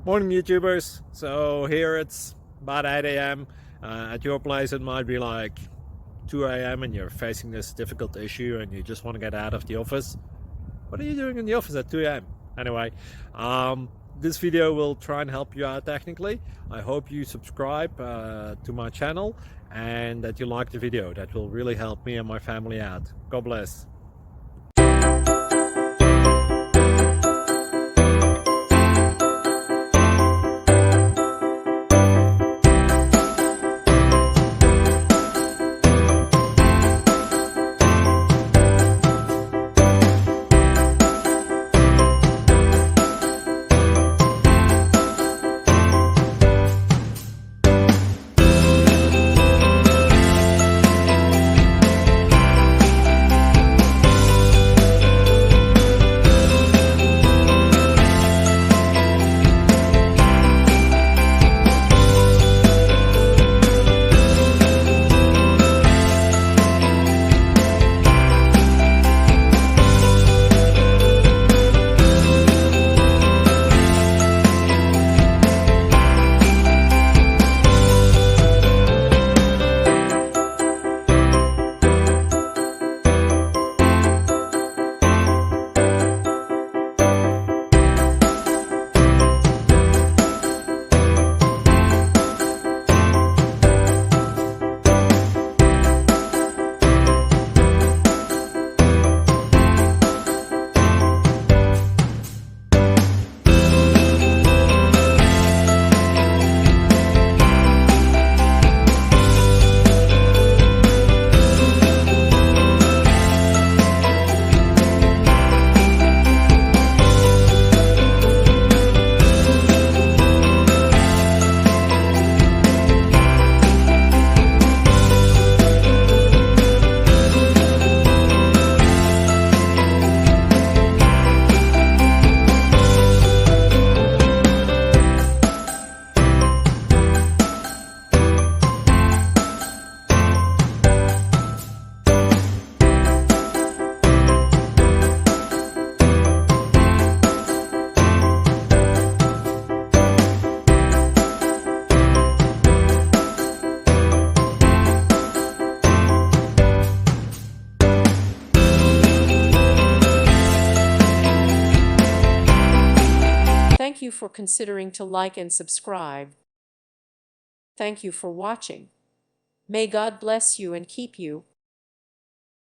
Morning, YouTubers. So here it's about 8 a.m. At your place, it might be like 2 a.m. and you're facing this difficult issue and you just want to get out of the office. What are you doing in the office at 2 a.m.? Anyway, this video will try and help you out technically. I hope you subscribe to my channel and that you like the video. That will really help me and my family out. God bless. Thank you for considering to like and subscribe. Thank you for watching. May God bless you and keep you.